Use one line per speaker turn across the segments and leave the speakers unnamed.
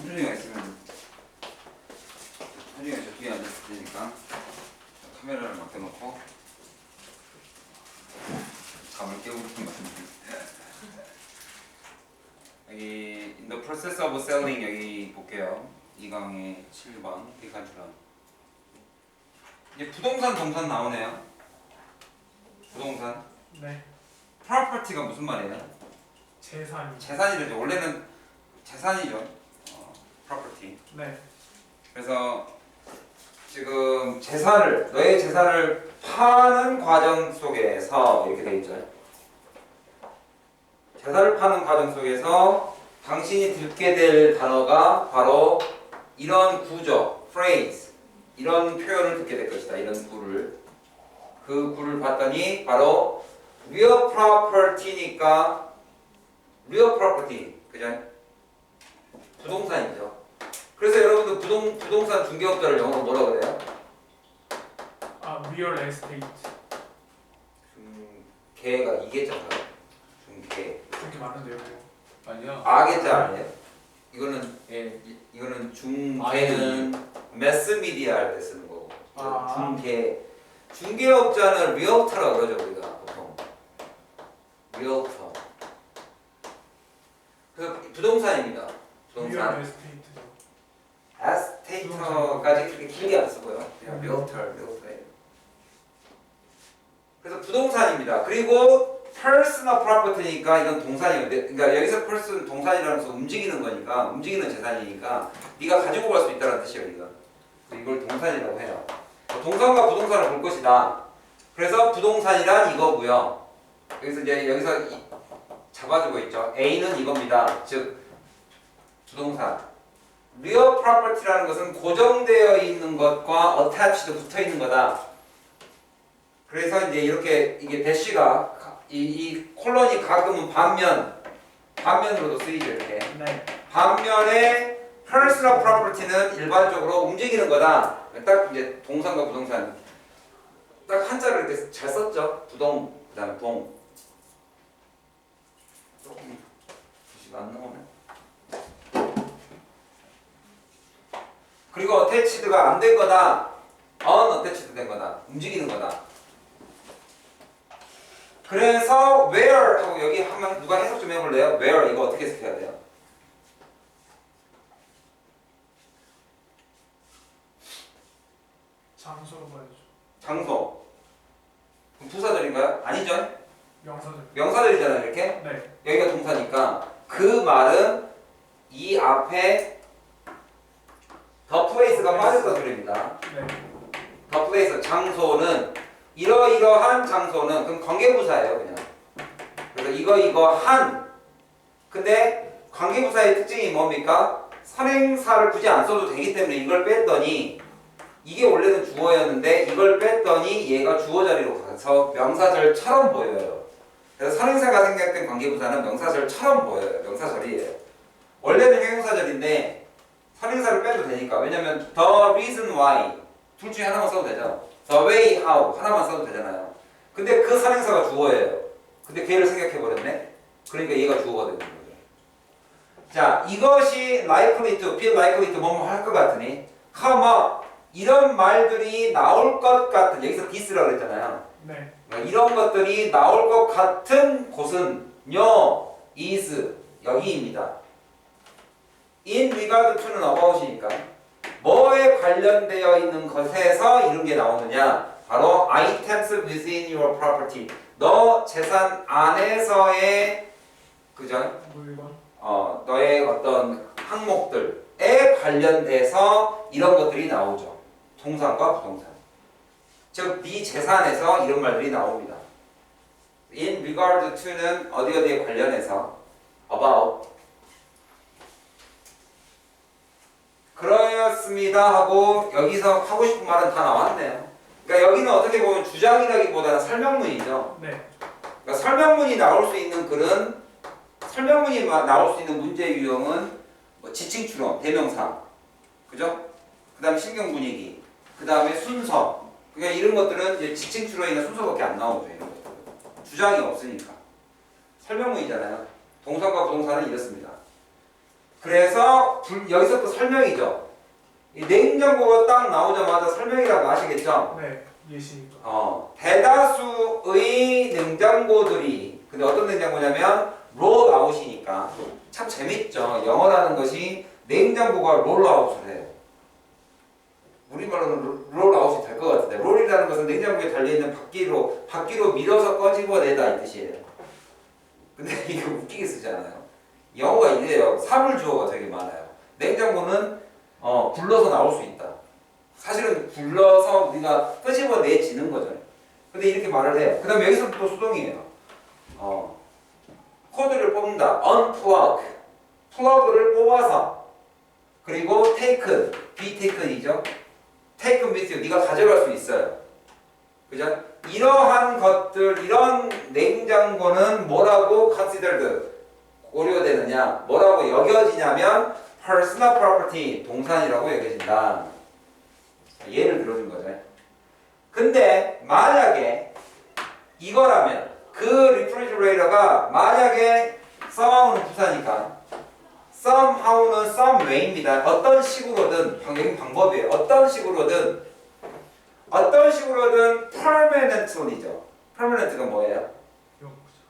한준이가 있으면 한준이가 저 뒤에 앉았을 테니까 카메라를 맡겨놓고 잠을 깨우는 말입니다. 여기 In the process of selling 여기 볼게요. 2강의 7번 비칸출런. 이제 부동산 동산 나오네요. 부동산.
네.
property가 무슨 말이에요?
재산이.
재산이죠. 원래는 재산이죠. property.
네.
그래서 지금 재산을 너의 재산을 파는 과정 속에서 이렇게 돼 있죠. 재산을 파는 과정 속에서 당신이 듣게 될 단어가 바로 이런 구조, phrase, 이런 표현을 듣게 될 것이다. 이런 구를. 그 구를 봤더니 바로 real property니까 real property, 그죠? 부동산이죠. 그래서 여러분들 부동산 중개업자를 영어로 뭐라 그래요?
real estate.
중개가 이게자인가요? 중개.
그렇게 많은데요.
아니요.
아게자 아니에요? 이거는
예.
이거는 중개는 매스미디어 할 때 쓰는 거고. 중개. 중개업자는 리얼터라고 그러죠 우리가 보통. 리얼터. 그 부동산입니다. 부동산.
real estate죠.
에스테이터까지 그렇게 길게 안 쓰고요. 그냥 리얼터예요. 그래서 부동산입니다. 그리고 personal property니까 이건 동산이에요. 그러니까 여기서 person 동산이라는 것은 움직이는 거니까 움직이는 재산이니까 네가 가지고 갈 수 있다는 뜻이에요. 이거. 이걸 동산이라고 해요. 동산과 부동산을 볼 것이다. 그래서 부동산이란 이거고요. 여기서 이제 여기서 잡아주고 있죠. A는 이겁니다. 즉 부동산. real property라는 것은 고정되어 있는 것과 attached 붙어 있는 거다. 그래서 이제 이렇게 이게 대시가 이 콜론이 가끔은 반면으로도 쓰이죠 이렇게.
네.
반면에 personal property는 일반적으로 움직이는 거다. 딱 이제 동산과 부동산 딱 한자를 이렇게 잘 썼죠. 부동 그다음에 동. 조금 글씨가 안 나오네. 그리고 attached가 안 된 거다. unattached 된 거다. 움직이는 거다. 그래서 where 하고 여기 한번 누가 해석 좀 해볼래요? where 이거 어떻게 해석해야 돼요?
장소로 봐야죠.
장소. 그럼 부사절인가요? 아니죠?
명사절.
명사절이잖아요 이렇게.
네.
여기가 동사니까 그 말은 이 앞에 the place가 빠졌던 소리입니다.
네.
the place 장소는 이러이러한 장소는 그럼 관계부사예요 그냥. 그래서 이거 한. 근데 관계부사의 특징이 뭡니까? 선행사를 굳이 안 써도 되기 때문에 이걸 뺐더니 이게 원래는 주어였는데 이걸 뺐더니 얘가 주어 자리로 가서 명사절처럼 보여요. 그래서 선행사가 생략된 관계부사는 명사절처럼 보여요. 명사절이에요. 원래는 형용사절인데 선행사를 빼도 되니까. 왜냐면 the reason why 둘 중에 하나만 써도 되죠. the way how 하나만 써도 되잖아요. 근데 그 선행사가 주어예요. 근데 걔를 생략해버렸네. 그러니까 얘가 주어가 되는 거죠. 자, 이것이 likely to, feel likely to 뭐뭐 할 것 같으니 come up 이런 말들이 나올 것 같은, 여기서 this라고 그랬잖아요.
네.
이런 것들이 나올 것 같은 곳은요, is 여기입니다. in regard to는 about이니까 뭐에 관련되어 있는 것에서 이런 게 나오느냐? 바로 items within your property. 너 재산 안에서의 그죠?
물건.
너의 어떤 항목들에 관련돼서 이런 것들이 나오죠. 동산과 부동산. 즉, 네 재산에서 이런 말들이 나옵니다. In regard to는 어디에 관련해서 about 그렇습니다 하고 여기서 하고 싶은 말은 다 나왔네요. 그러니까 여기는 어떻게 보면 주장이라기보다는 설명문이죠.
네.
그러니까 설명문이 나올 수 있는 글은 설명문이 나올 수 있는 문제 유형은 뭐 지칭 추론, 대명사, 그죠? 그다음에 신경 분위기, 그다음에 순서. 그러니까 이런 것들은 이제 지칭 추론이나 순서밖에 안 나오죠. 이런 것들. 주장이 없으니까. 설명문이잖아요. 동산과 부동산은 이렇습니다. 그래서 여기서 또 설명이죠. 이 냉장고가 딱 나오자마자 설명이라고 아시겠죠?
네. 예시니까.
대다수의 냉장고들이 근데 어떤 냉장고냐면 롤아웃이니까 참 재밌죠. 영어라는 것이 냉장고가 롤아웃을 해요. 우리말로는 롤아웃이 될 것 같은데 롤이라는 것은 냉장고에 달려있는 바퀴로 밀어서 꺼집어내다 이 뜻이에요. 근데 이게 웃기게 쓰잖아요. 영어가 이래요. 사물주어가 되게 많아요. 냉장고는 굴러서 나올 수 있다. 사실은 굴러서 우리가 끄집어내지는 거죠. 근데 이렇게 말을 해요. 그 다음에 여기서 또 수동이에요. 코드를 뽑는다. unplug. 플러그를 뽑아서. 그리고 taken. be taken이죠. taken with you. 네가 가져갈 수 있어요. 그죠? 이러한 것들, 이런 냉장고는 뭐라고 considered 고려되느냐? 뭐라고 여겨지냐면 personal property, 동산이라고 여겨진다. 예를 들어준 거죠. 근데 만약에 이거라면 그 리프리지레이터가 만약에 somehow는 부사니까 somehow는 someway입니다. 어떤 식으로든 방법이에요. 어떤 식으로든 permanently죠. permanent가 뭐예요?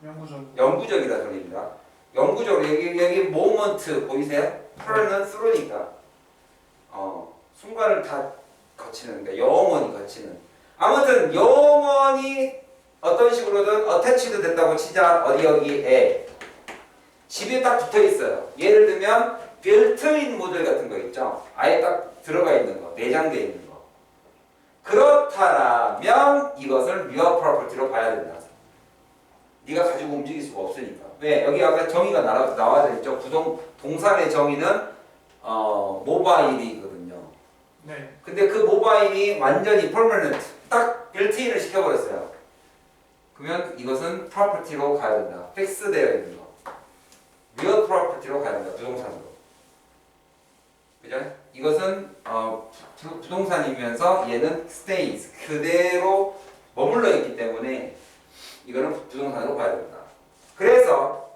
영구적.
영구적이다 소리입니다. 영구적으로 여기 moment 보이세요? per는 through니까 순간을 다 거치는 그러니까 영원히 거치는 아무튼 영원히 어떤 식으로든 attached 됐다고 치자 어디 여기에 집에 딱 붙어 있어요. 예를 들면 built-in 모듈 같은 거 있죠. 아예 딱 들어가 있는 거, 내장되어 있는 거. 그렇다면 이것을 real property로 봐야 된다. 네가 가지고 움직일 수가 없으니까. 왜? 여기 아까 정의가 나와져 있죠. 동산의 정의는 모바일이거든요.
네.
근데 그 모바일이 완전히 permanent, 딱 빌트인을 시켜버렸어요. 그러면 이것은 property로 가야 된다. 픽스되어 있는 거. real property로 가야 된다. 부동산으로. 그죠? 이것은 부동산이면서 얘는 stays. 그대로 머물러 있기 때문에 이거는 부동산으로 봐야 된다. 그래서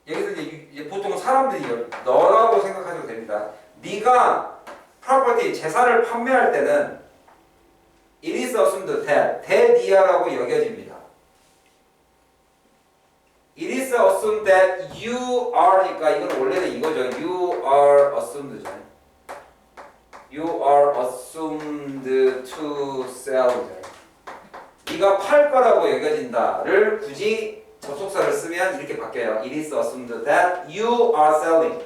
여기서 이제 보통 사람들이 너라고 생각하셔도 됩니다. 네가 프로퍼티 재산을 판매할 때는 it is assumed that 대니아라고 여겨집니다. it is assumed that you are니까 이건 원래는 이거죠. you are assumed죠. you are assumed to sell죠. 네가 팔 거라고 여겨진다를 굳이 접속사를 쓰면 이렇게 바뀌어요. It is assumed that you are selling.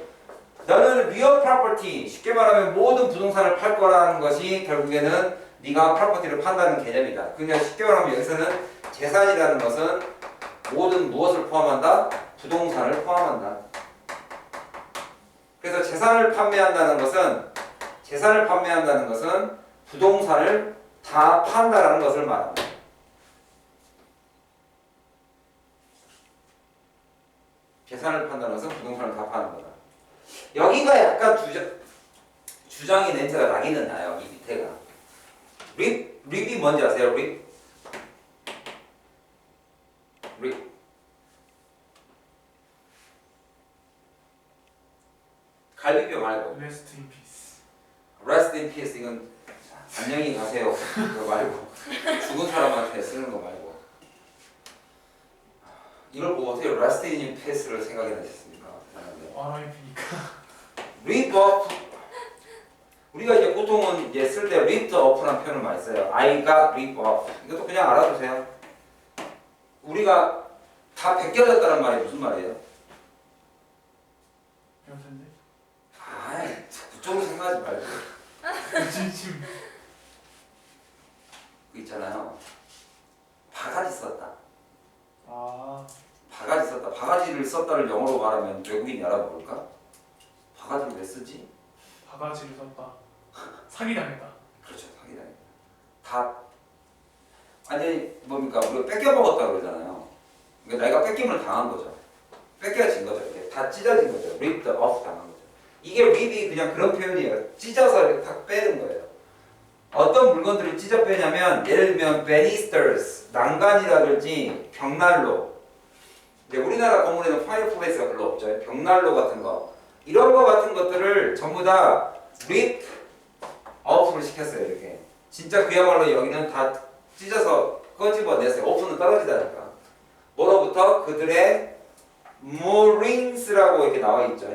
너는 real property, 쉽게 말하면 모든 부동산을 팔 거라는 것이 결국에는 네가 프로퍼티를 판다는 개념이다. 그냥 쉽게 말하면 여기서는 재산이라는 것은 모든 무엇을 포함한다? 부동산을 포함한다. 그래서 재산을 판매한다는 것은 부동산을 다 판다라는 것을 말합니다. 재산을 판다는 것은 부동산을 다 파는 거다. 여기가 약간 주장의 냄새가 나기는 나요. 이 밑에가. 립이 뭔지 아세요? 립? 갈비뼈 말고.
Rest in peace.
Rest in peace. 이건 안녕히 가세요. 그거 말고. 죽은 사람한테 쓰는 거 말고. 이걸 보고 어떻게 Rest in peace를 생각해내셨습니까?
RIP니까.
Rip off. 우리가 이제 보통은 이제 쓸 때 ripped off라는 표현을 많이 써요. I got ripped off. 이것도 그냥 알아두세요. 우리가 다 벗겨졌다는 말이 무슨 말이에요?
연세인데.
아이, 그쪽으로 생각하지 말고.
진심.
그 있잖아요. 바가지 썼다.
아.
바가지 썼다. 바가지를 썼다를 영어로 말하면 외국인이 알아볼까? 바가지를 왜 쓰지?
바가지를 썼다. 사기당했다.
그렇죠. 사기당했다. 다 완전히 뭡니까? 우리가 뺏겨먹었다 그러잖아요. 그러니까 내가 뺏김을 당한 거죠. 뺏겨진 거죠. 이렇게 다 찢어진 거죠. ripped off 당한 거죠. 이게 rip이 그냥 그런 표현이에요. 찢어서 이렇게 다 빼는 거예요. 어떤 물건들을 찢어 빼냐면 예를 들면 banisters, 난간이라든지 벽난로. 이제 우리나라 건물에는 파이어플레이스가 별로 없죠. 벽난로 같은 거. 이런 거 같은 것들을 전부 다 rip out를 시켰어요. 이렇게 진짜 그야말로 여기는 다 찢어서 끄집어냈어요. open은 떨어지다니까. 뭐로부터? 그들의 moorings라고 이렇게 나와 있죠.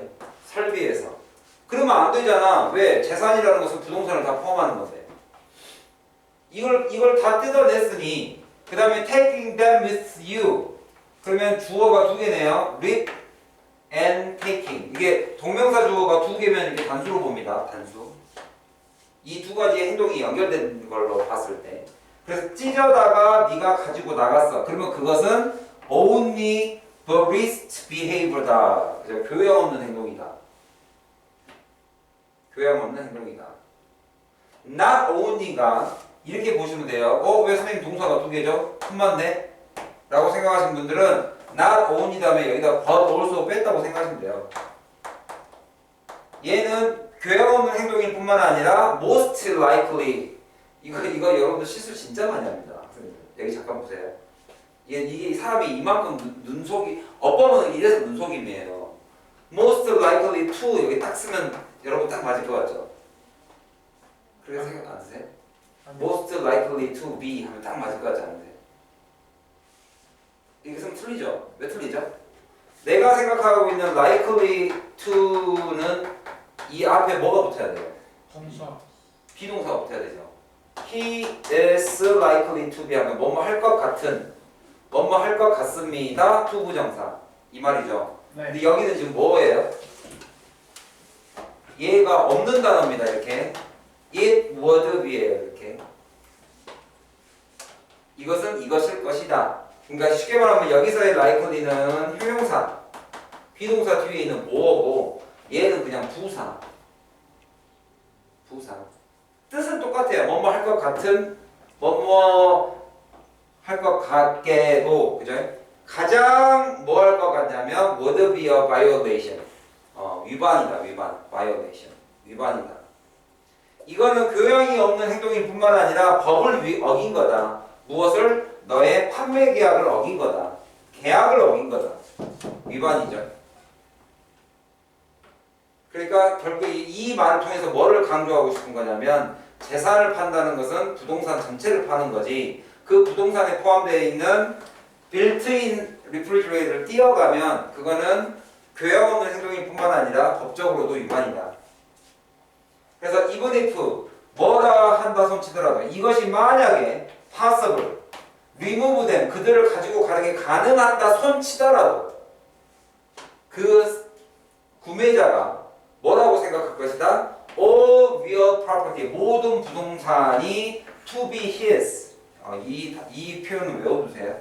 설비에서. 그러면 안 되잖아. 왜? 재산이라는 것은 부동산을 다 포함하는 건데. 이걸 다 뜯어냈으니 그 다음에 taking them with you. 그러면 주어가 두 개네요. rip and taking. 이게 동명사 주어가 두 개면 이렇게 단수로 봅니다. 단수. 이 두 가지의 행동이 연결된 걸로 봤을 때. 그래서 찢어다가 네가 가지고 나갔어. 그러면 그것은 only barist behavior다. 교양 없는 행동이다. 교양 없는 행동이다. not only가 이렇게 보시면 돼요. 왜 선생님 동사가 두 개죠? 혼맞네? 라고 생각하시는 분들은 not only 다음에 여기다 but also 뺐다고 생각하시면 돼요. 얘는 교양 없는 행동일 뿐만 아니라 most likely 이거 여러분들 실수 진짜 많이 합니다. 여기 잠깐 보세요. 이게 사람이 이만큼 눈속이 어법은 이래서 눈속임이에요. most likely to 여기 딱 쓰면 여러분 딱 맞을 것 같죠? 그렇게 생각 안 드세요? most likely to be 하면 딱 맞을 것 같지 않은데 이것은 틀리죠? 왜 틀리죠? 내가 생각하고 있는 likely to는 이 앞에 뭐가 붙어야 돼요?
동사.
비동사가 붙어야 되죠. He is likely to be 하면 뭐뭐 할 것 같은 뭐뭐 할 것 같습니다. to 부정사 이 말이죠.
네.
근데 여기는 지금 뭐예요? 얘가 없는 단어입니다. 이렇게 it would be예요. 이렇게 이것은 이것일 것이다. 그러니까 쉽게 말하면 여기서의 likely는 형용사 비동사 뒤에 있는 뭐고 얘는 그냥 부사. 뜻은 똑같아요. 뭐뭐 할 것 같은, 뭐뭐 할 것 같게도, 그죠? 가장 뭐 할 것 같냐면 would be a violation. 위반이다. violation. 위반이다. 이거는 교양이 없는 행동일 뿐만 아니라 법을 어긴 거다. 무엇을? 너의 판매 계약을 어긴 거다. 계약을 어긴 거다. 위반이죠. 그러니까 결국 이 말을 통해서 뭐를 강조하고 싶은 거냐면 재산을 판다는 것은 부동산 전체를 파는 거지 그 부동산에 포함되어 있는 빌트인 리프리지레이터를 띄어가면 그거는 교양 없는 행동일 뿐만 아니라 법적으로도 위반이다. 그래서 even if 뭐라 한다 손치더라도 이것이 만약에 possible, remove them 그들을 가지고 가는 게 가능하다 손치더라도 그 구매자가 뭐라고 생각할 것이다? All real property, 모든 부동산이 to be his. 이 표현을 외워두세요.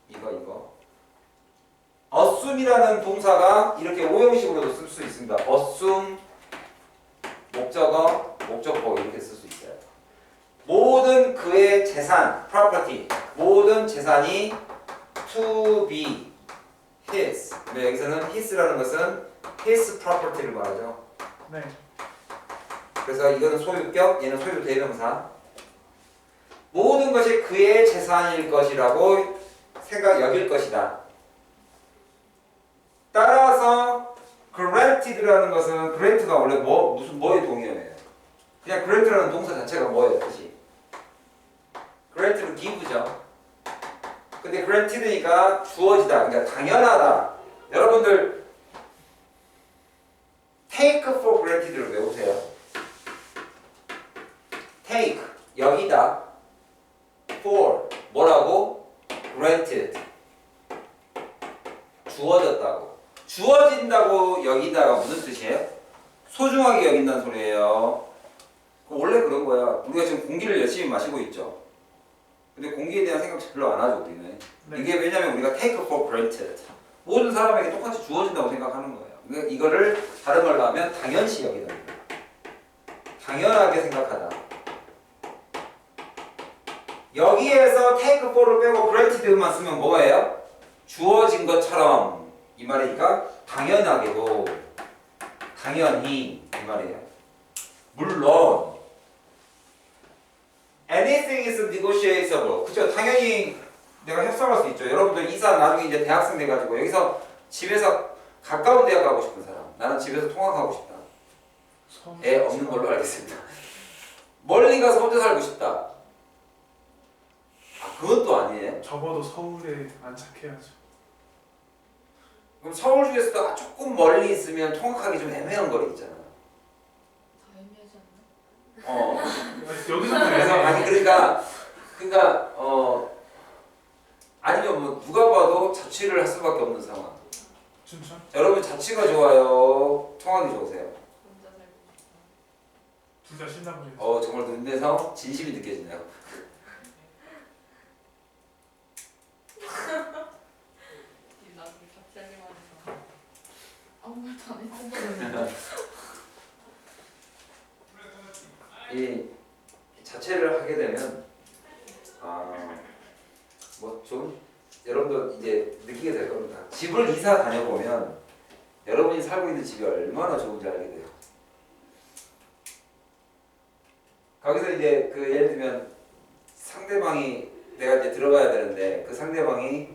이거. assume이라는 동사가 이렇게 오형식으로도 쓸 수 있습니다. assume, 목적어, 목적보 이렇게 쓸 수 있어요. 모든 그의 재산, property, 모든 재산이 to be his. 네, 여기서는 his라는 것은 his property를 말하죠.
네.
그래서 이거는 소유격, 얘는 소유 대명사. 모든 것이 그의 재산일 것이라고 여길 것이다. 따라서 granted라는 것은 grant가 원래 무슨 뭐의 동의어예요? 그냥 grant라는 동사 자체가 뭐예요, 뜻이? grant는 give죠. 근데 granted니까 주어지다, 그러니까 당연하다. 여러분들 take for granted를 외우세요. take 여기다 for 뭐라고? granted 주어졌다고. 주어진다고 여기다가 무슨 뜻이에요? 소중하게 여긴다는 소리예요. 원래 그런 거야. 우리가 지금 공기를 열심히 마시고 있죠. 근데 공기에 대한 생각 별로 안 하죠, 우리는.
네.
이게 왜냐면 우리가 take for granted. 모든 사람에게 똑같이 주어진다고 생각하는 거예요. 그러니까 이거를 다른 말로 하면 당연시 여기다. 당연하게 생각하다. 여기에서 take for를 빼고 granted만 쓰면 뭐예요? 주어진 것처럼 이 말이니까 당연하게도 당연히 이 말이에요. 물론 anything is negotiable. 그죠? 당연히 내가 협상할 수 있죠. 여러분들 이사 나중에 이제 대학생 돼가지고 여기서 집에서 가까운 대학 가고 싶은 사람. 나는 집에서 통학하고 싶다. 애 없는
서울
걸로 알겠습니다. 멀리 가서 혼자 살고 싶다. 아, 그건 또 아니에요.
적어도 서울에 안착해야죠.
그럼 서울 중에서도 조금 멀리 있으면 통학하기 좀 애매한 거리 있잖아.
다 애매하지 않나?
여기서
그래서 아니 그러니까 아니면 뭐 누가 봐도 자취를 할 수밖에 없는 상황.
춘천?
여러분 자취가 좋아요? 통학이 좋으세요?
혼자 살고 싶어.
둘 다 신나 보이죠.
정말 눈에서 진심이 느껴지네요.
이 나중에 같이 하기만 해서 아무 말도 안 했어.
이 자취를 하게 되면 뭐 좀 여러분도 이제 느끼게 될 겁니다. 집을 이사 다녀보면 여러분이 살고 있는 집이 얼마나 좋은지 알게 돼요. 거기서 이제 그 예를 들면 상대방이 내가 이제 들어가야 되는데 그 상대방이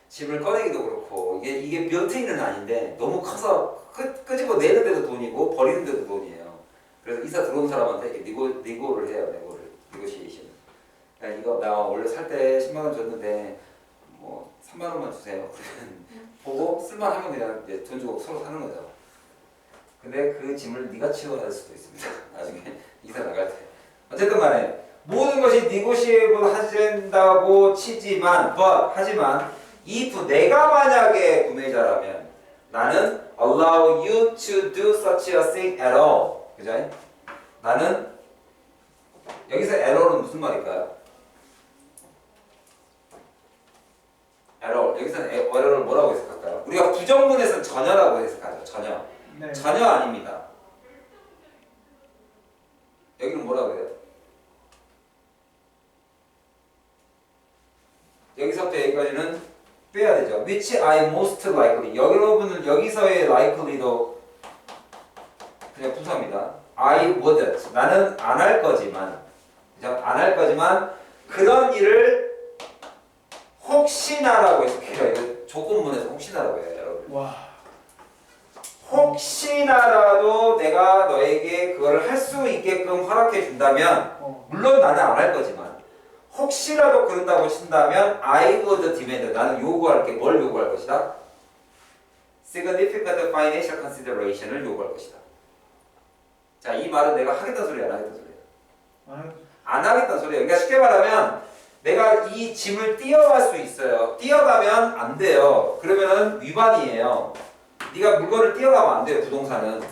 집을 꺼내기도 그렇고 이게 빌트인은 아닌데 너무 커서 끄집어 내는데도 돈이고 버리는데도 돈이에요. 그래서 이사 들어온 사람한테 이렇게 니고를 해요. 니고시에이션. 이거 나 원래 살 때 10만 원 줬는데 뭐 3만 원만 주세요. 그러면 보고 쓸만하면 그냥 이제 돈 주고 서로 사는 거죠. 근데 그 짐을 네가 치워야 할 수도 있습니다. 나중에 이사 나갈 때. 어쨌든 간에 모든 것이 negotiable 하신다고 치지만 하지만 if 내가 만약에 구매자라면 나는 allow you to do such a thing at all. 그죠? 나는 여기서 error은 무슨 말일까요? error. 여기서는 error를 뭐라고 해석할까요? 우리가 부정문에서는 전혀라고 해석하죠. 전혀.
네.
전혀 아닙니다. 여기는 뭐라고 해요? 여기서부터 여기까지는 빼야 되죠. Which I most likely. 여러분은 여기서의 likely도 그냥 부사입니다. I wouldn't. 나는 안 할 거지만, 그죠? 안 할 거지만 그런 일을 혹시나라고 해석해요. 이거 조건문에서 혹시나라고 해요, 여러분.
와.
혹시나라도 내가 너에게 그거를 할 수 있게끔 허락해 준다면, 물론 나는 안 할 거지만 혹시라도 그런다고 친다면 I would demand. 나는 요구할게. 뭘 요구할 것이다? Significant financial consideration을 요구할 것이다. 자, 이 말은 내가 하겠다는 소리야, 안 하겠다는 소리야? 안 하겠다는 소리야. 그러니까 쉽게 말하면 내가 이 짐을 띄어갈 수 있어요. 띄어가면 안 돼요. 그러면은 위반이에요. 네가 물건을 띄어가면 안 돼요. 부동산은.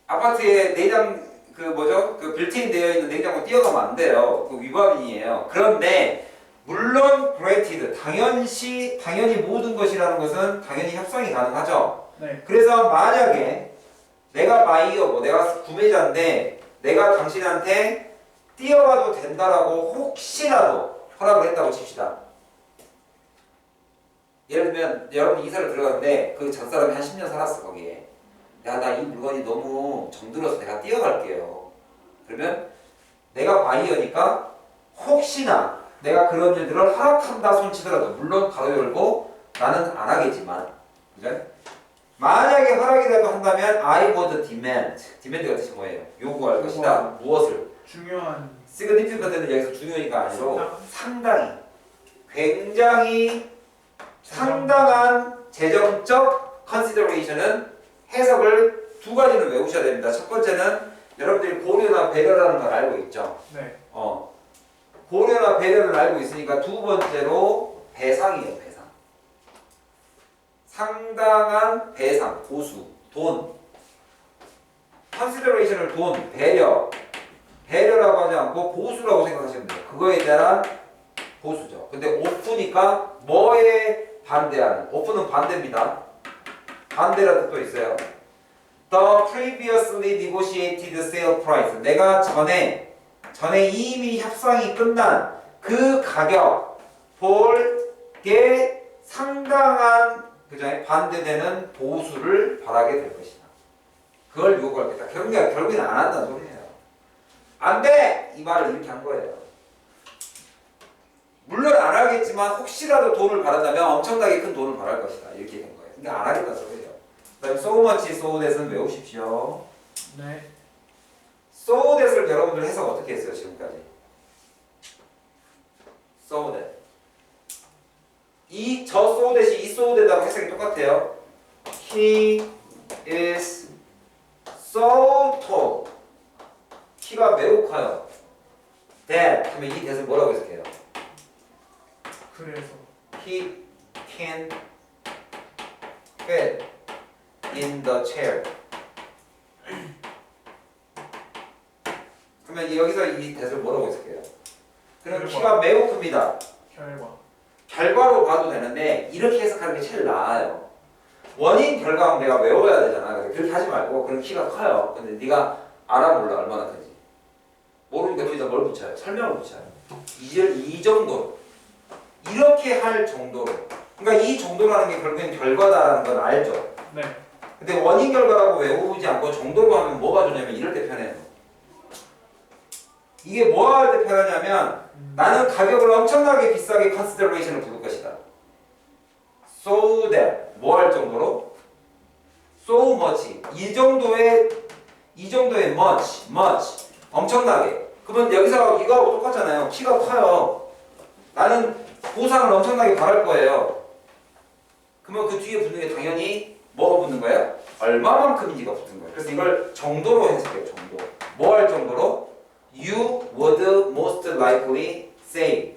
아파트에 내장 그 빌트인 되어 있는 냉장고 띄어가면 안 돼요. 그 위반이에요. 그런데 물론 granted 당연히 모든 것이라는 것은 당연히 협상이 가능하죠.
네.
그래서 만약에 내가 바이어고 내가 구매자인데 내가 당신한테 띄어가도 된다라고 혹시라도 허락을 했다고 칩시다. 예를 들면 여러분 이사를 들어갔는데 그 전 사람이 한 10년 살았어 거기에. 야, 나 이 물건이 너무 정들어서 내가 띄어갈게요. 그러면 내가 바이어니까 혹시나 내가 그런 일들을 허락한다 손치더라도 물론 가로 열고 나는 안 하겠지만, 그죠? 만약에 허락이라도 한다면 I would demand. demand가 뜻이 뭐예요? 요구할 것이다. 무엇을?
중요한
significant는 여기서 중요니까 아니고 상당히, 굉장히 상당한 재정적 consideration은 해석을 두 가지는 외우셔야 됩니다. 첫 번째는 여러분들이 고려나 배려라는 걸 알고 있죠.
네.
고려나 배려를 알고 있으니까 두 번째로 배상이에요. 배상. 상당한 배상, 보수, 돈. consideration을 돈, 배려라고 하지 않고 보수라고 생각하시면 돼요. 그거에 대한 보수죠. 근데 오프니까 뭐에 반대하는? 오프는 반대입니다. 반대라는 뜻도 있어요. The previously negotiated sale price. 내가 전에 이미 협상이 끝난 그 가격 볼게 상당한 그죠? 반대되는 보수를 바라게 될 것이다. 그걸 요구하겠다. 결국에는 안 한다는 소리예요. 안 돼! 이 말을 이렇게 한 거예요. 물론 안 하겠지만 혹시라도 돈을 바란다면 엄청나게 큰 돈을 바랄 것이다. 이렇게 된 거예요. 근데 안 하겠다 소리예요. 그다음에 so much, so that은 외우십시오.
네.
so that을 여러분들 해석 어떻게 했어요 지금까지? so that. 저 so that이 이 so that하고 해석이 똑같아요. He is so tall. 키가 매우 커요. that 하면 이 that을 뭐라고 해석해요?
그래서
He can fit in the chair. 그러면 여기서 이 that을 뭐라고 해석해요? 그럼
결과.
키가 매우 큽니다.
결과.
결과로 봐도 되는데 이렇게 해석하는 게 제일 나아요. 원인 결과는 내가 외워야 되잖아. 그래서 그렇게 하지 말고 그럼 키가 커요. 근데 네가 알아 몰라 얼마나 큰지. 모르니까 뒤에다 뭘 붙여요? 설명을 붙여요. 이 정도로. 이렇게 할 정도로. 그러니까 이 정도라는 게 결국엔 결과다라는 건 알죠.
네.
근데 원인 결과라고 외우지 않고 정도로 하면 뭐가 좋냐면 이럴 때 편해요. 이게 뭐 할 때 편하냐면 나는 가격을 엄청나게 비싸게 consideration을 부를 것이다. So that 뭐 할 정도로? So much 이 정도의 much 엄청나게. 그러면 여기서 이거하고 똑같잖아요. 키가 커요. 나는 보상을 엄청나게 바랄 거예요. 그러면 그 뒤에 붙는 게 당연히 뭐가 붙는 거예요? 얼마만큼인지가 붙은 거예요. 그래서 이걸 정도로 해석해요. 정도. 뭐 할 정도로? You would most likely say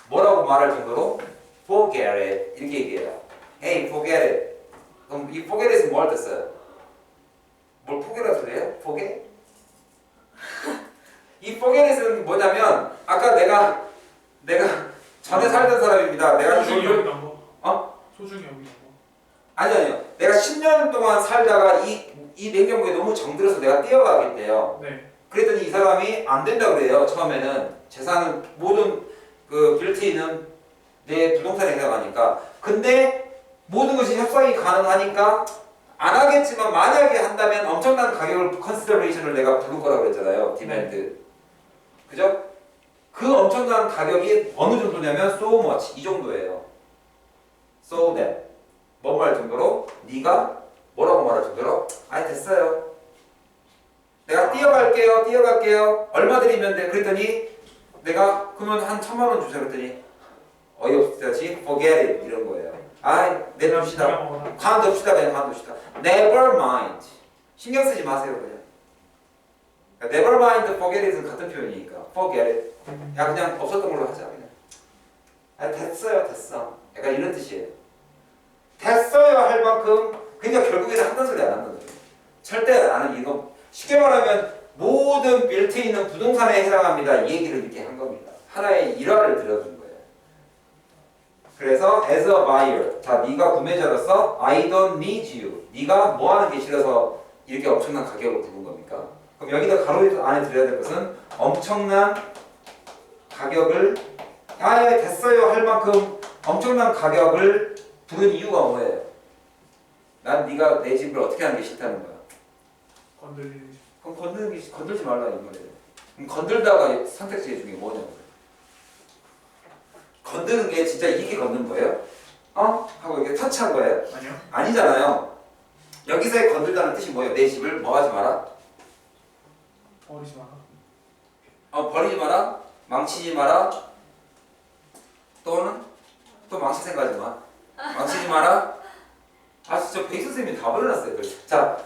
뭐라고 말할 정도로? Forget it 이렇게 얘기해요. Hey, forget it. 그럼 이 forget it은 뭐 할 때 써요? 뭘 포기라는 소리예요? 포기? 이 forget it은 뭐냐면 아까 내가 전에 살던 사람입니다. 내가
소중히
이걸
여기던 거.
어?
소중히 여기던 거.
아니요. 내가 10년 동안 살다가 이 냉장고에 너무 정들어서 내가 뛰어가겠대요.
네.
그랬더니 이 사람이 안 된다 그래요. 처음에는 재산은 모든 그 빌트인은 내 부동산에 해당하니까. 근데 모든 것이 협상이 가능하니까 안 하겠지만 만약에 한다면 엄청난 가격을 컨시더레이션을 내가 부를 거라고 그랬잖아요. 디맨드. 그죠? 그 엄청난 가격이 어느 정도냐면 so much 이 정도예요. So that 뭐 말 정도로? 네가 뭐라고 말할 정도로? 아니 됐어요. 내가 뛰어갈게요. 얼마 드리면 돼? 그랬더니 내가 그러면 한 1,000만 원 주세요. 그랬더니 어이없지? Forget it 이런 거예요. 아이 내둡시다.
먹어라.
관둡시다. 그냥 관둡시다. Never mind. 신경 쓰지 마세요. 그냥. 그러니까 Never mind, forget it은 같은 표현이니까 Forget it. 야 그냥 없었던 걸로 하자. 그냥. 아 됐어요. 됐어. 약간 이런 뜻이에요. 됐어요 할 만큼 그러니까 결국에는 한단 소리 안 한다는 소리. 절대 나는 이거 쉽게 말하면 모든 빌트인은 부동산에 해당합니다. 이 얘기를 이렇게 한 겁니다. 하나의 일화를 들어준 거예요. 그래서 as a buyer, 자 네가 구매자로서 I don't need you. 네가 뭐 하는 게 싫어서 이렇게 엄청난 가격을 부른 겁니까? 그럼 여기다 가로 안에 들어야 될 것은 엄청난 가격을 아예 됐어요 할 만큼 엄청난 가격을 부른 이유가 뭐예요? 난 네가 내 집을 어떻게 하는 게 싫다는 거야.
건들리는.
그럼 건들지 말라 이 말이에요. 그럼 건들다가 선택지 중에 뭐냐고. 건드는 게 진짜 이게 건든 거예요? 어? 하고 이렇게 터치한 거예요?
아니요.
아니잖아요. 여기서의 건들다는 뜻이 뭐예요? 내 집을 뭐 하지 마라?
버리지 마라.
버리지 마라? 망치지 마라? 또는? 또 망치 생각하지 마. 망치지 마라? 아 진짜 베이스 선생님이 다 버려놨어요. 자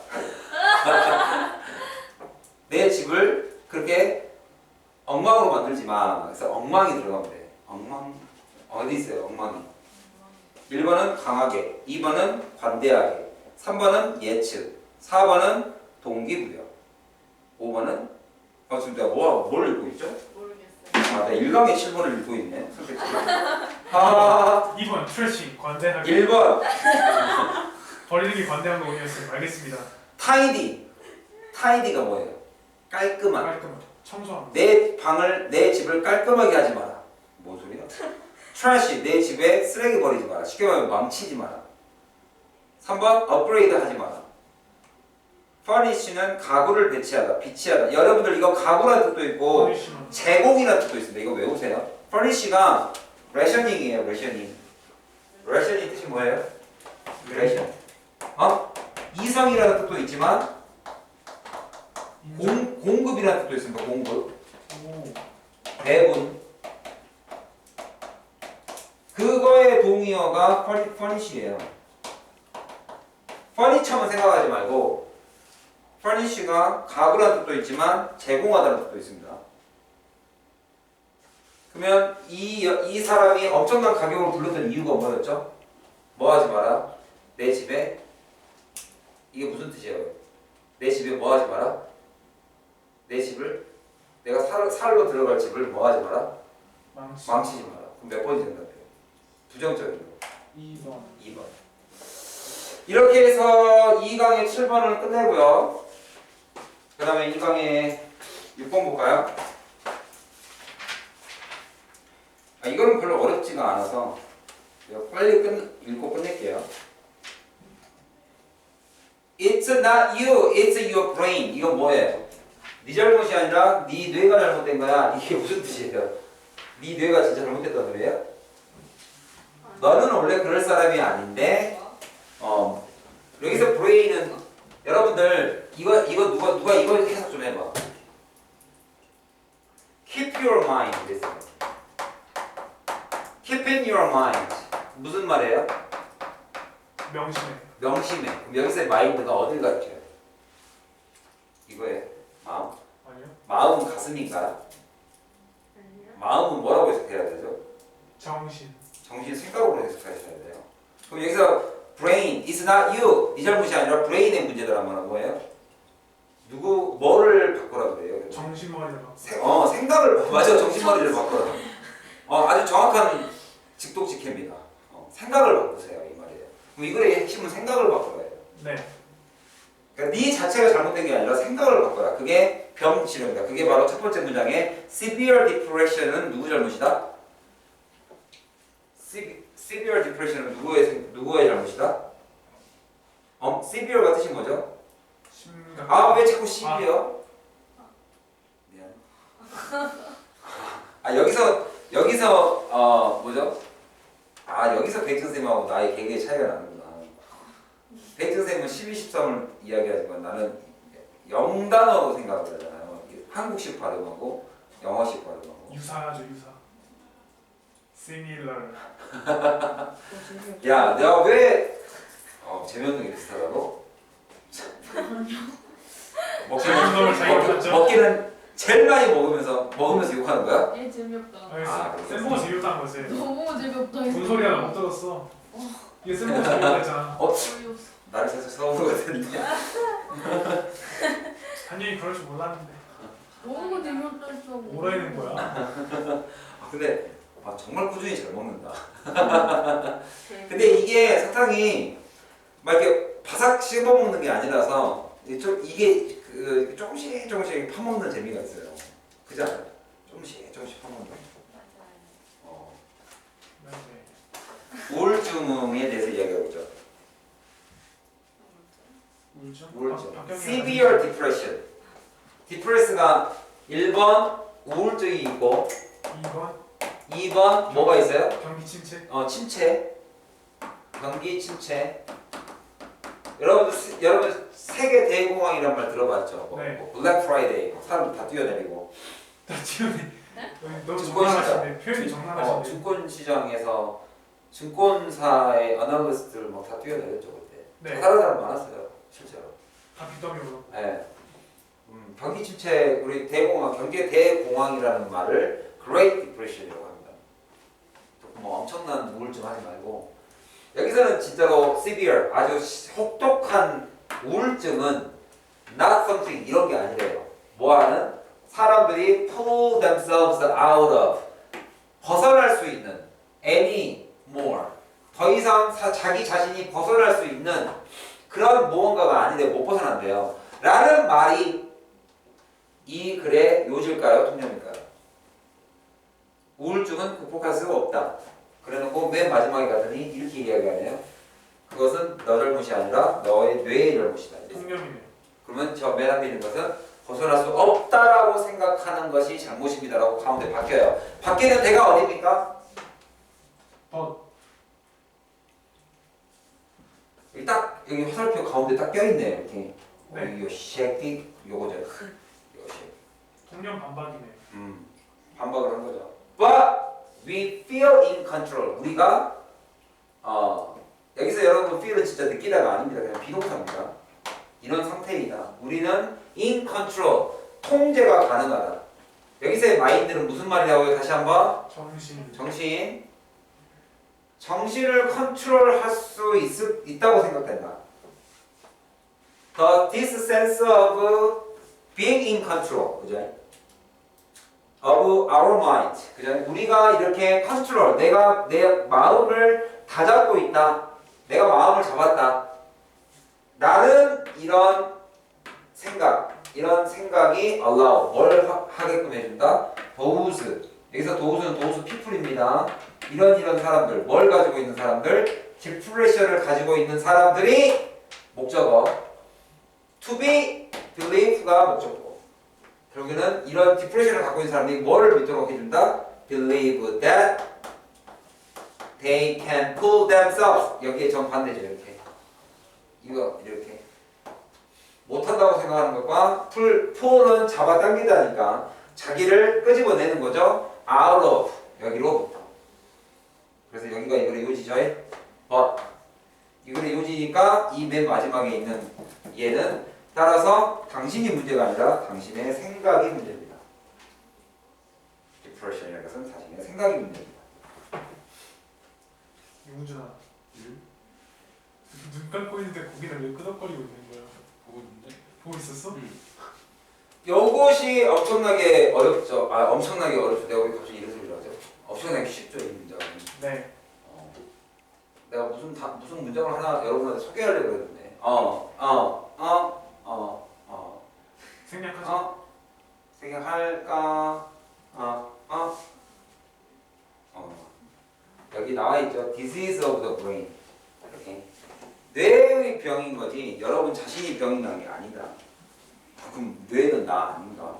내 집을 그렇게 엉망으로 만들지 마. 그래서 엉망이 들어가면 돼. 엉망 어디 있어요? 엉망이. 1번은 강하게, 2번은 관대하게, 3번은 예측, 4번은 동기부여, 5번은 지금 내가 뭘 읽고 있죠?
모르겠어요.
아, 내가 1강의 7번을 읽고 있네. 선택지를.
2번 트래시 관대하게.
1번
버리는 게 관대한 거 오니었어요. 알겠습니다.
타이디가 뭐예요? 깔끔한.
깔끔하게. 청소하고.
내 집을 깔끔하게 하지 마라. 뭔 소리야? 트래시, 내 집에 쓰레기 버리지 마라. 쉽게 말하면 망치지 마라. 3번 업그레이드 하지 마라. furnish는 가구를 배치하다, 비치하다. 여러분들 이거 가구라는 뜻도 있고
버리시면.
제공이라는 뜻도 있습니다. 이거 외우세요. furnish가 레셔닝이에요. 레셔닝. 레셔닝 뜻이 뭐예요? 레셔. 이성이라는 뜻도 있지만 공급이라는 뜻도 있습니다. 공급.
오.
배분. 그거의 동의어가 furnish예요. furniture만 생각하지 말고 furnish가 가구라는 뜻도 있지만 제공하다는 뜻도 있습니다. 그러면 이 사람이 엄청난 가격을 불렀던 이유가 뭐였죠? 뭐 하지 마라? 내 집에 이게 무슨 뜻이에요? 내 집에 뭐 하지 마라? 내 집을 내가 살로 들어갈 집을 뭐 하지 마라? 망치지 마라. 그럼 몇 번이 된다고요? 부정적인 거.
2번.
2번. 이렇게 해서 2강의 7번을 끝내고요. 그 다음에 2강의 6번 볼까요? 이거는 별로 어렵지가 않아서 빨리 읽고 끝낼게요. It's not you, it's your brain. 이건 뭐예요? 네 잘못이 아니라 네 뇌가 잘못된 거야. 이게 무슨 뜻이에요? 네 뇌가 진짜 잘못됐다는 소리예요? 너는 원래 그럴 사람이 아닌데 여기서 브레인은 여러분들 이거 누가 이거 해석 좀 해봐. Keep your mind. 그랬어요. Keep in your mind. 무슨 말이에요?
명심해.
명심해. 그럼 여기서의 마인드가 어딜 가르쳐요? 이거예요. 마음.
아니요.
마음은 가슴인가요? 마음은 뭐라고 해석해야 되죠?
정신.
정신 생각으로 해석하셔야 돼요. 그럼 여기서 brain is not you. 네 잘못이 아니라 brain의 문제다라는 말은 뭐예요? 뭐를 바꾸라 그래요?
정신머리를 봐.
생각을 맞아. 정신머리를 바꾸라. 아주 정확한 직독직해입니다. 생각을 바꾸세요 이 말이에요. 그럼 이거의 핵심은 생각을 바꾸라예요.
네.
그러니까 네 자체가 잘못된 게 아니라 생각을 바꿔라. 그게 병 치료입니다. 그게 바로 첫 번째 문장의 severe depression은 누구 잘못이다? severe depression은 누구의 잘못이다? severe가 뜻이 뭐죠?
심각.
왜 자꾸 severe요? 미안. 여기서 뭐죠? 여기서 베이트 선생님하고 나의 개개의 차이가 나는구나. 베이트 선생님은 12, 13을 이야기하지만 나는 영단어로 생각을 하잖아요. 한국식 발음하고 영어식 발음하고.
유사하죠, 유사. similar.
야, 내가 왜 재면동이 비슷하다고?
재면동을 자기가 봤죠?
먹기는 제일 많이 먹으면서 욕하는 거야?
얘 재미없다.
쌤보고 재미없다는 거지.
너무 재미없다.
뭔 소리야, 나 못 들었어. 이게 쌤보고 재미없다 했잖아.
어이없어.
나를 살짝 써보는 것 같은데.
한영이 그럴 줄 몰랐는데.
너무 재미없다 했어.
뭐라는 거야?
근데 정말 꾸준히 잘 먹는다. 근데 이게 사탕이 막 이렇게 바삭 씹어 먹는 게 아니라서 이게 조금씩 파먹는 재미가 있어요. 그지 않아요? 조금씩 파먹는.
네.
우울증에 대해서 이야기해보죠. 우울증.
박경희
severe depression. depress가 1번 우울증이 있고
2번
2번 뭐가 있어요?
경기 침체.
침체. 경기 침체. 여러분 세계 대공황이란 말 들어봤죠?
네.
블랙 프라이데이 사람들 다 뛰어내리고
나 지훈이 너무
증권시장.
정나하시네. 표현이 정나하시네.
증권 시장에서 증권사의 어널리스트를 막 다 뛰어내렸죠 그때.
네.
다른 사람 많았어요 실제로.
다 빗덩이로.
네. 경기 침체 우리 대공황 경제 대공황이라는 말을 Great Depression이라고 합니다. 뭐 엄청난 우울증 하지 말고 여기서는 진짜로 severe 아주 혹독한 우울증은 not something 이런 게 아니래요. 뭐하는 사람들이 pull themselves out of 벗어날 수 있는 any more 더 이상 자기 자신이 벗어날 수 있는 그런 무언가가 아니래 못 벗어난대요. 라는 말이 이 글의 요지일까요? 통념일까요? 우울증은 극복할 수가 없다. 그래놓고 맨 마지막에 가더니 이렇게 이야기하네요. 그것은 너 잘못이 아니라 너의 뇌의 잘못이다.
통념이네.
그러면 저 맨 앞에 있는 것은 벗어날 수 없다라고 생각하는 것이 잘못입니다라고 가운데 바뀌어요. 바뀌는 데가 어디입니까? 여기 딱 여기 화살표 가운데 딱 껴있네 이렇게.
네.
이거 쉐키 요거죠. 이거 쉐키.
통념 반박이네.
반박을 한 거죠. But we feel in control. 우리가 여기서 여러분 feel은 진짜 느끼다가 아닙니다. 그냥 비동사입니다. 이런 상태이다. 우리는 in control. 통제가 가능하다. 여기서의 mind는 무슨 말이라고요? 다시 한번. 정신을 컨트롤할 수 있다고 생각된다. This sense of being in control, 그죠? Of our mind, 그죠? 우리가 이렇게 컨트롤, 내가 내 마음을 다잡고 있다. 내가 마음을 잡았다. 나는 이런 생각이 allow, 뭘 하게끔 해준다? those, 여기서 those people입니다. 이런 사람들, 뭘 가지고 있는 사람들? 디프레션을 가지고 있는 사람들이 목적어. To be believe가 목적어. 결국에는 이런 디프레션을 갖고 있는 사람들이 뭐를 믿도록 해준다? Believe that they can pull themselves. 여기에 정반대죠, 이렇게. 이거 이렇게. 못한다고 생각하는 것과 pull은 잡아당기다니까 자기를 끄집어내는 거죠. Out of 여기로부터. 그래서 여기가 이거의 요지죠. but 이거의 요지니까 이 맨 마지막에 있는 얘는 따라서 당신이 문제가 아니라 당신의 생각이 문제입니다. Depression이라는 것은 자신의 생각이 문제입니다.
이문준아. 눈 감고 있는데 고기를 왜 끄덕거리고 있는 거야?
보고 있는데?
보고 있었어?
요것이 엄청나게 어렵죠. 엄청나게 어렵죠. 내가 왜 갑자기 이런 소리를 하죠? 엄청나게 쉽죠, 이 문장은.
네.
내가 무슨 문장을 하나 여러분한테 소개하려고 했는데.
생략하자.
생각할까? 여기 나와 있죠. Disease of the brain. 이렇게. 뇌의 병인 거지. 여러분 자신이 병이 난 게 아니다. 그럼 뇌는 나 아닌가?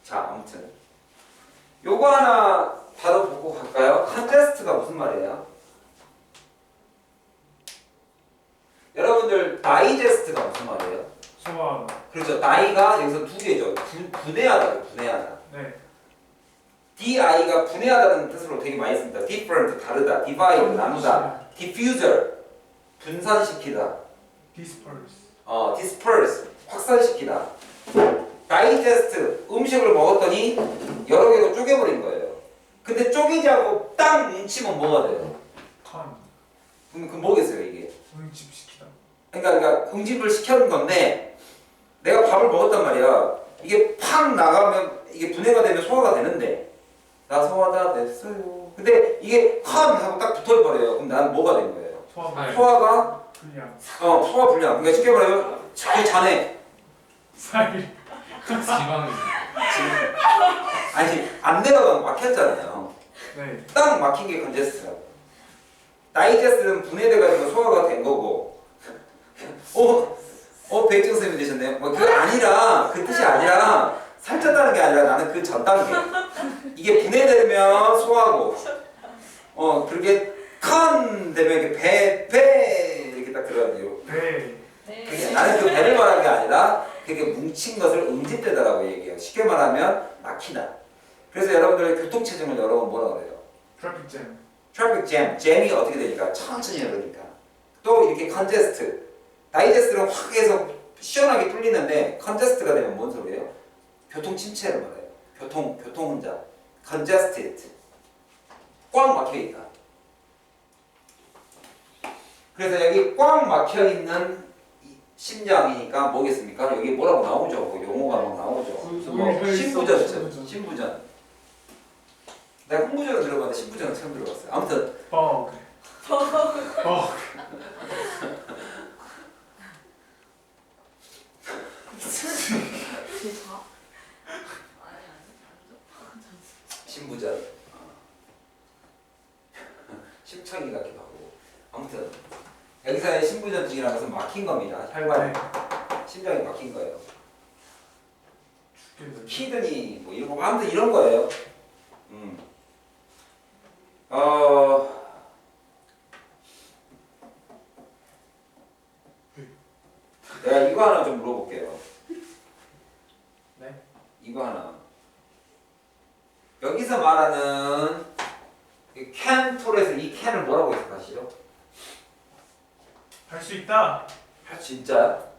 자, 아무튼 요거 하나 바로 보고 갈까요? 컨테스트가 무슨 말이에요? 여러분들 다이제스트가 무슨 말이에요?
소화하다.
그렇죠. 다이가 여기서 두 개죠. 분해하다, 분해하다.
네.
DI가 분해하다는 뜻으로 되게 많이 씁니다. different, 다르다. divide, 나누다. diffuser, 분산시키다. disperse, 확산시키다. 다이제스트, 음식을 먹었더니 여러 개로 쪼개버린 거예요. 근데 쪼개지 않고 딱 뭉치면 뭐가 돼요? 그럼 뭐겠어요 이게?
응집시키다.
그러니까 응집을 시켜는 건데 내가 밥을 먹었단 말이야. 이게 팍 나가면 이게 분해가 되면 소화가 되는데 나 소화가 됐어요. 근데 이게 컨 하고 딱 붙어버려요. 그럼 나는 뭐가 된 거예요? 소화가
불량.
소화 불량. 그러니까 쉽게 말하면 자기 자네.
살.
지방이.
아니 안 내려가면 막혔잖아요.
네.
딱 막힌 게 컨제스트라고. 다이제스트는 분해돼가지고 소화가 된 거고. 배증 쌤이 되셨네요. 그게 아니라 그 뜻이 아니라 살쪘다는 게 아니라 나는 그 전 단계. 이게 분해되면 소화고. 그렇게 컨 되면 이렇게 배 이렇게 딱 들어가요.
네.
나는 그 배를 말하는 게 아니라 그게 뭉친 것을 응집되다라고 얘기해요. 쉽게 말하면 막히다. 그래서 여러분들의 교통체증을 여러분 뭐라 그래요? 트래픽 잼. 잼이 어떻게 되니까 천천히 흐르니까. 또 이렇게 컨제스트. 다이제스트는 확 해서 시원하게 뚫리는데 컨제스트가 되면 뭔 소리예요? 교통 침체를 말해요. 교통 혼자. congested. 꽉 막혀 있다. 그래서 여기 꽉 막혀 있는 심장이니까 뭐겠습니까? 여기 뭐라고 나오죠? 용어가 막 나오죠. 신부전. 신부전. 내가 홍부전은 들어봤는데 신부전은 처음 들어봤어요. 아무튼 신부전. 심청이 같기도 하고. 아무튼 여기서의 신부전증이라는 것은 막힌 겁니다. 혈관에 심장이 막힌 거예요. 키드니 뭐 이런 거 아무튼 이런 거예요. 내가 이거 하나 좀 물어볼게요.
네.
이거 하나. 여기서 말하는 이 can 툴에서 이 can을 뭐라고 해석하시죠?
할 수 있다.
진짜요?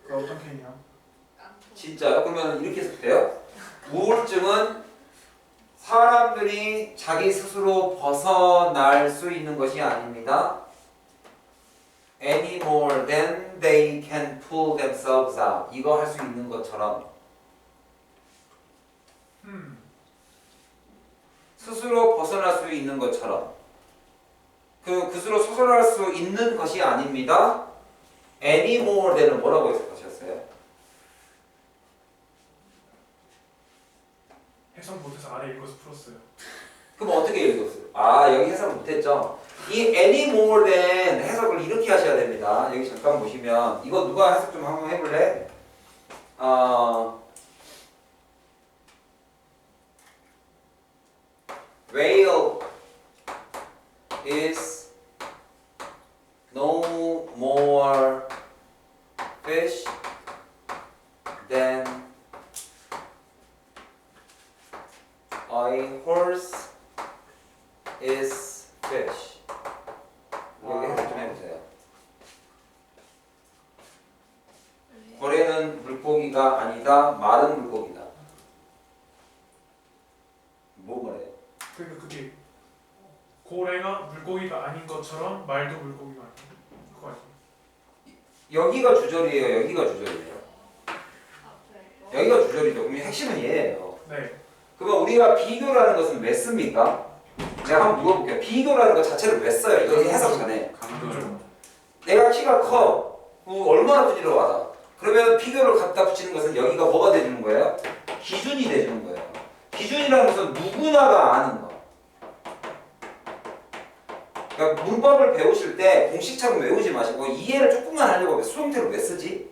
그 어떤 캔이요?
깡통.
진짜요? 그러면 이렇게 해석돼요? 우울증은 사람들이 자기 스스로 벗어날 수 있는 것이 아닙니다. Any more than they can pull themselves out. 이거 할 수 있는 것처럼 스스로 벗어날 수 있는 것처럼 스스로 벗어날 수 있는 것이 아닙니다. Any more than은 뭐라고 해석하셨어요?
해석 못해서 아래 읽어서 풀었어요.
그럼 어떻게 읽었어요? 아 여기 해석을 못했죠. 이 any more than 해석을 이렇게 하셔야 됩니다. 여기 잠깐 보시면 이거 누가 해석 좀 한번 해볼래? Whale is no more fish than a horse is fish. 여기 해석 좀 해보세요. 고래는 물고기가 아니다. 말은 물고기다. 뭐 말해요?
그러니까 그게 고래가 물고기가 아닌 것처럼 말도 물고기가 아닌 그거 아니에요?
여기가 주절이에요. 여기가 주절이에요.
앞에 거.
여기가 주절이죠. 그럼 핵심은 얘예요.
네.
그러면 우리가 비교라는 것은 왜 씁니까? 제가 한번 물어볼게요. 비교라는 것 자체를 왜 써요? 이거 해석 전에.
강조.
내가 키가 커. 얼마나 크지로 알아. 그러면 비교를 갖다 붙이는 것은 여기가 뭐가 돼주는 거예요? 기준이 돼주는 거예요. 기준이라는 것은 누구나가 아는 거. 그러니까 문법을 배우실 때 공식처럼 외우지 마시고 이해를 조금만 하려고 수동태를 왜 쓰지?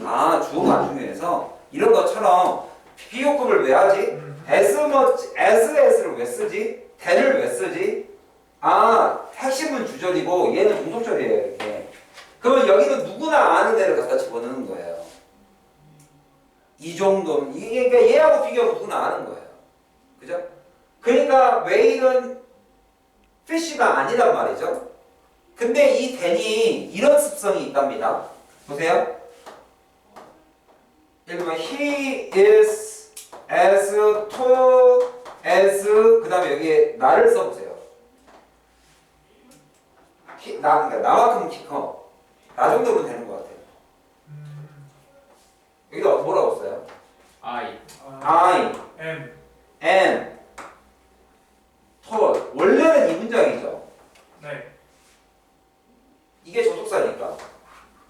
아 주어가 안 중요해서 이런 것처럼 비교급을 왜 하지? as much as를 왜 쓰지? than을 왜 쓰지? 아 핵심은 주절이고 얘는 종속절이에요 이렇게. 그러면 여기는 누구나 아는 애를 갖다 집어넣는 거예요. 이 정도는 이게 그러니까 얘하고 비교하면 누구나 아는 거예요. 그죠? 그러니까 whale은 fish가 아니란 말이죠. 근데 이 than이 이런 습성이 있답니다. 보세요. 예를 들면 he is as tall as 그 다음에 여기에 나를 써보세요. 그러니까 나만큼 키 커. 나 정도면 되는 것 같아요. 여기다 뭐라고 써요?
I.
I
M.
am tall. 원래는 이 문장이죠.
네.
이게 접속사니까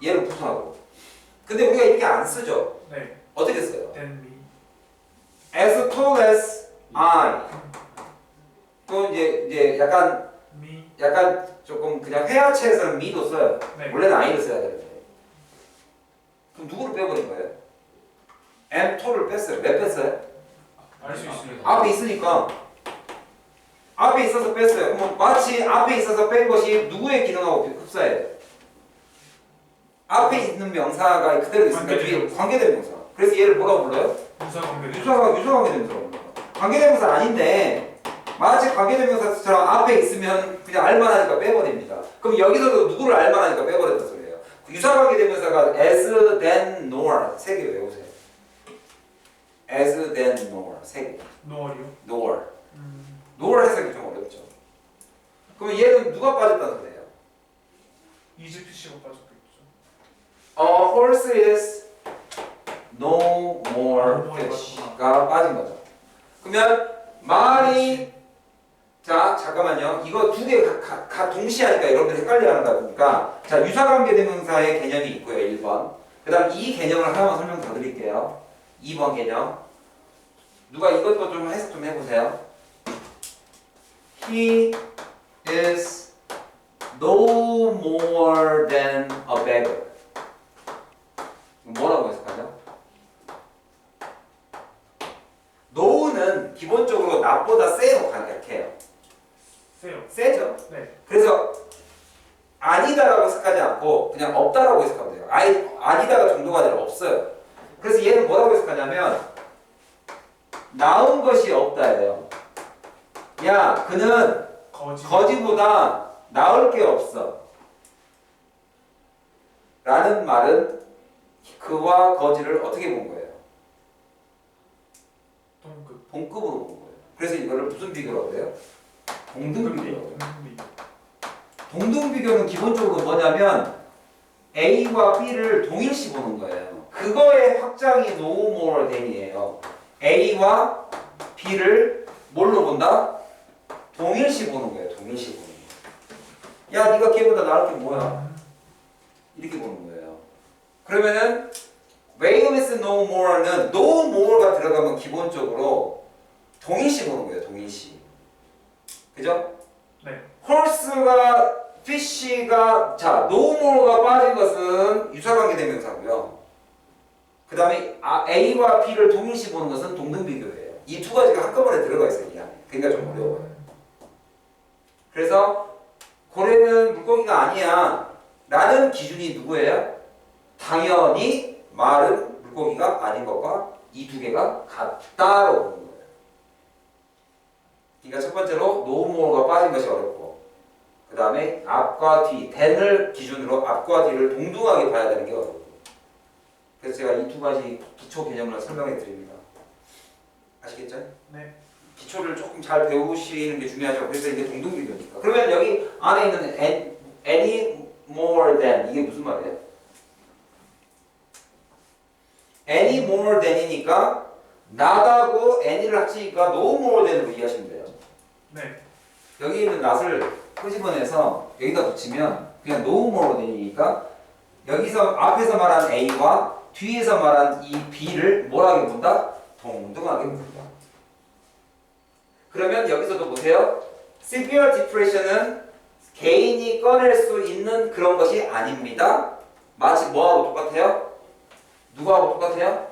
얘를 부수하고. 근데 우리가 이렇게 안 쓰죠.
네.
어떻게 써요?
Then me.
As tall as I. 또 이제 약간
Me.
조금 그냥 회화체에서는 me도 써요.
네.
원래는 I를 써야 되는데. 그럼 누구를 빼버린 거예요? am tall을 뺐어요. 왜 뺐어요?
알 수 있습니다.
앞에 있으니까. 앞에 있어서 뺐어요. 그럼 마치 앞에 있어서 뺀 것이 누구의 기능하고 흡사해요? 앞에 있는 명사가 그대로 있으니까 뒤에 관계대명사. 그래서 얘를 뭐라고 불러요?
유사관계.
유사관계대명사라고 불러요. 관계대명사 아닌데 마치 관계대명사처럼 앞에 있으면 그냥 알만하니까 빼버립니다. 그럼 여기서도 누구를 알만하니까 빼버렸다 소리예요. 유사관계대명사가 as, then, nor 세 개 외우세요. as, then, nor 세 개.
노얼이요.
nor. nor 해석이 좀 어렵죠. 그럼 얘는 누가 빠졌다는 소리예요?
이집트시가 빠졌겠죠.
A horse is no more fish가 빠진 거죠. 그러면 말이 자 잠깐만요. 이거 두 개 동시에 하니까 여러분들 헷갈려하는 거 보니까 자 유사관계대명사의 개념이 있고요. 1번. 그 다음 이 개념을 하나만 설명 더 드릴게요. 2번 개념. 누가 이것도 좀 해석 좀 해보세요. He is no more than a beggar. 뭐라고 해석하죠? no는 기본적으로 나보다 세로 가격해요.
세요.
해석하면 돼요. 아니다가 정도가 아니라 없어요. 그래서 얘는 뭐라고 해석하냐면 나온 것이 없다예요. 야, 그는 거지보다 나을 게 없어. 라는 말은 그와 거지를 어떻게 본 거예요?
동급.
동급으로 본 거예요. 그래서 이거를 무슨 비교라고 해요? 동등비교라고 해요.
동급비.
동등비교는 기본적으로 뭐냐면 A와 B를 동일시 보는 거예요. 그거의 확장이 no more than이에요. A와 B를 뭘로 본다? 동일시 보는 거예요. 동일시 보는 거예요. 야, 네가 걔보다 나을 게 뭐야? 이렇게 보는 거예요. 그러면은 wait is no more는 no more가 들어가면 기본적으로 동일시 보는 거예요. 동일시. 그죠?
네.
horse가 fish가 자 no more가 빠진 것은 유사관계 대명사고요. 그 다음에 A와 B를 동일시 보는 것은 동등비교예요. 이 두 가지가 한꺼번에 들어가 있어요. 이 안에. 그러니까 좀 어려워요. 그래서 고래는 물고기가 아니야 라는 기준이 누구예요? 당연히 말은 물고기가 아닌 것과 이 두 개가 같다로 보는 거예요. 그러니까 첫 번째로 no more가 빠진 것이 어렵고 그 다음에 앞과 뒤, than을 기준으로 앞과 뒤를 동등하게 봐야 되는 게 어렵고 그래서 제가 이 두 가지 기초 개념을 설명해 드립니다. 아시겠죠?
네.
기초를 조금 잘 배우시는 게 중요하죠. 그래서 이게 동등비교니까. 그러면 여기 안에 있는 any more than 이게 무슨 말이에요? any more than이니까 not하고 any를 합치니까 no more than으로 이해하시면 돼요.
네.
여기 있는 not을 끄집어내서 여기다 붙이면 그냥 no more than이니까 여기서 앞에서 말한 A와 뒤에서 말한 이 B를 뭐라고 본다? 동등하게 본다. 그러면 여기서도 보세요. severe depression은 개인이 꺼낼 수 있는 그런 것이 아닙니다. 마치 뭐하고 똑같아요? 누구하고 똑같아요?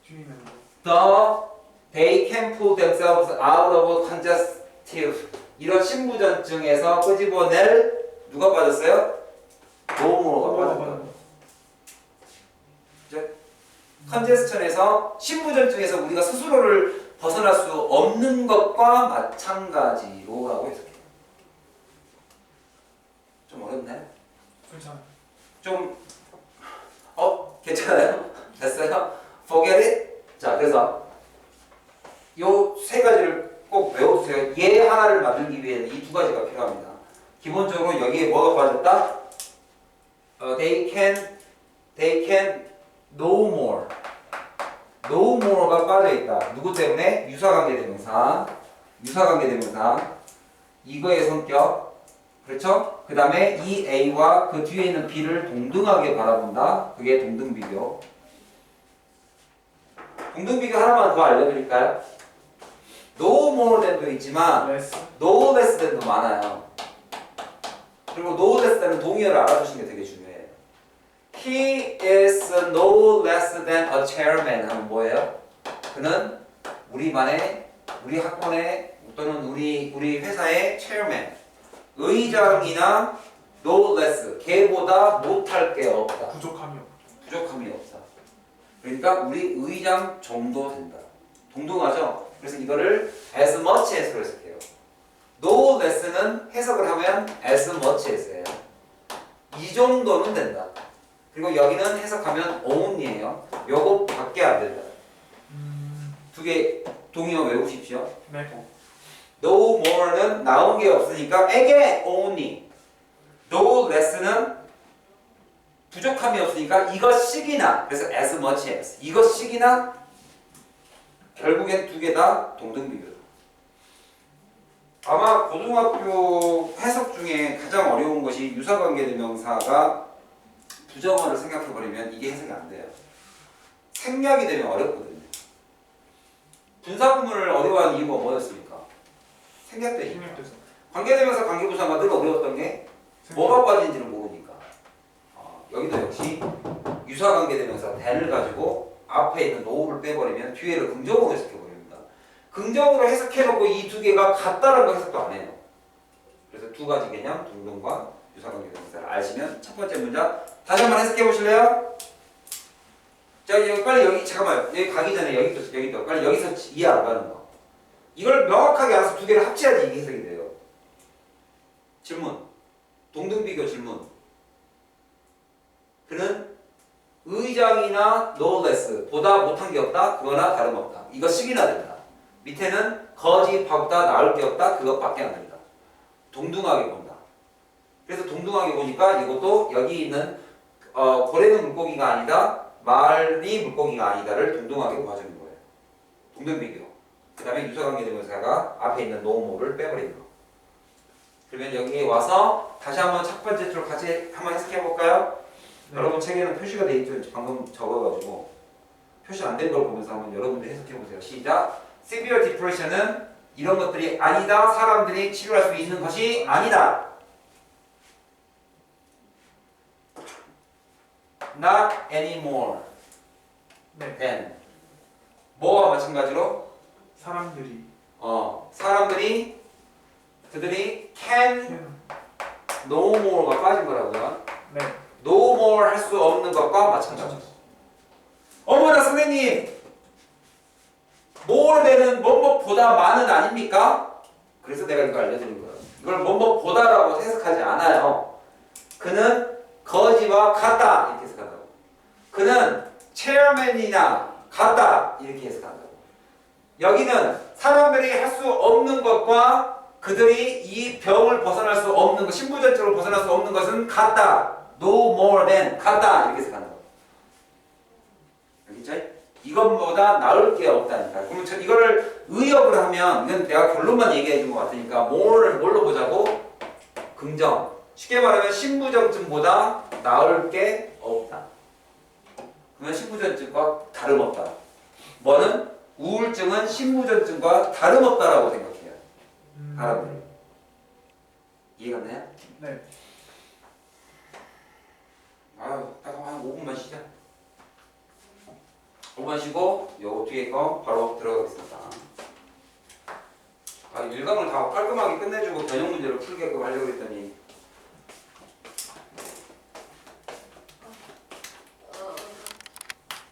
뒤에는 뭐?
They can pull themselves out of congestive 이런 신부전증에서 끄집어낼 누가 빠졌어요? 노모가 빠졌다. 컨제스천에서 신부전증에서 우리가 스스로를 벗어날 수 없는 것과 마찬가지로라고 해석해요. 좀 어렵나요?
괜찮아요.
좀 괜찮아요? 됐어요? Forget it? 자, 그래서 요 세 가지를 꼭 외워두세요. 얘 하나를 만들기 위해는 이 두 가지가 필요합니다. 기본적으로 여기에 뭐가 빠졌다? They can no more. no more가 빠져있다. 누구 때문에? 유사관계대명사. 유사관계대명사. 이거의 성격. 그렇죠? 그 다음에 이 A와 그 뒤에 있는 B를 동등하게 바라본다. 그게 동등비교. 동등비교 하나만 더 알려드릴까요? no more than도 있지만
레스.
no less than도 많아요. 그리고 no less than은 동의어를 알아두시는 게 되게 중요해요. He is no less than a chairman 하면 뭐예요? 그는 우리 학원의 또는 우리 회사의 chairman 의장이나 no less 걔보다 못할 게 없다. 부족함이 없다. 그러니까 우리 의장 정도 된다. 동등하죠? 그래서 이거를 as much as로 해석해요. no less는 해석을 하면 as much as예요. 이 정도는 된다. 그리고 여기는 해석하면 only예요. 요거 밖에 안 된다. 두 개 동의어 외우십시오.
네.
no more는 나온 게 없으니까 again only. no less는 부족함이 없으니까 이것씩이나 그래서 as much as 이것씩이나 결국엔 두 개 다 동등비교다. 아마 고등학교 해석 중에 가장 어려운 것이 유사관계대명사가 부정어를 생각해버리면 이게 해석이 안 돼요. 생략이 되면 어렵거든요. 분사구문을 어려워하는 이유가 뭐였습니까? 생략되니까.
생략돼서.
관계대명사 관계부사가 늘 어려웠던 게 뭐가 빠진지를 모르니까. 여기도 역시 유사관계대명사 than을 가지고 앞에 있는 no를 빼버리면 뒤에를 긍정으로 해석해버립니다. 긍정으로 해석해놓고 이 두 개가 같다는 거 해석도 안 해요. 그래서 두 가지 개념, 동등과 유사관계대명사를 아시면 첫 번째 문장 다시 한번 해석해 보실래요? 자, 여기 빨리 여기 잠깐만 여기 가기 전에 여기도 빨리 여기서 이해 안 가는 거. 이걸 명확하게 알아서 두 개를 합쳐야지 이게 해석이 돼요. 질문. 동등비교 질문. 그는 의장이나 no less 보다 못한 게 없다. 그거나 다름없다. 이거 식이나 된다. 밑에는 거짓하보다 나을 게 없다. 그것밖에 안 된다. 동등하게 본다. 그래서 동등하게 보니까 이것도 여기 있는 고래는 물고기가 아니다. 말이 물고기가 아니다를 동등하게 봐주는 거예요. 동등비교. 그 다음에 유사관계대명사가 앞에 있는 no모를 빼버리는 거. 그러면 여기에 와서 다시 한번 첫 번째 줄 같이 한번 해석해 볼까요?
네.
여러분 책에는 표시가 돼 있죠. 방금 적어가지고 표시 안 된 걸 보면서 한번 여러분들 해석해 보세요. 시작. Severe depression은 이런 것들이 아니다. 사람들이 치료할 수 있는 것이 아니다. Not anymore
네.
than 뭐와 마찬가지로 사람들이 그들이 can no more가 빠진 거라고요.
네.
no more 할 수 없는 것과 마찬가지죠. 어머나 선생님, more than은 뭐뭐보다 많은 아닙니까? 그래서 내가 이거 알려드린 거예요. 이걸 뭐뭐보다라고 해석하지 않아요. 그는 거지와 같다 이렇게 해석한다고. 그는 체어맨이나 같다 이렇게 해석한다고. 여기는 사람들이 할 수 없는 것과 그들이 이 병을 벗어날 수 없는 것, 신부전증을 벗어날 수 없는 것은 같다. No more than 같다 이렇게 해석한다고. 알겠죠? 이것보다 나을 게 없다니까. 그러면 이거를 의역을 하면 이건 내가 결론만 얘기해 준 것 같으니까 more를 뭘로 보자고? 긍정. 쉽게 말하면 신부전증보다 나을 게 없다. 그러면 신부전증과 다름없다. 뭐는? 우울증은 신부전증과 다름없다라고 생각해요. 사람들이. 이해가 나요?
네.
아유, 딱 한 5분만 쉬자. 5분 쉬고 요거 뒤에 거 바로 들어가겠습니다. 아, 1강을 다 깔끔하게 끝내주고 변형 문제를 풀게끔 하려고 했더니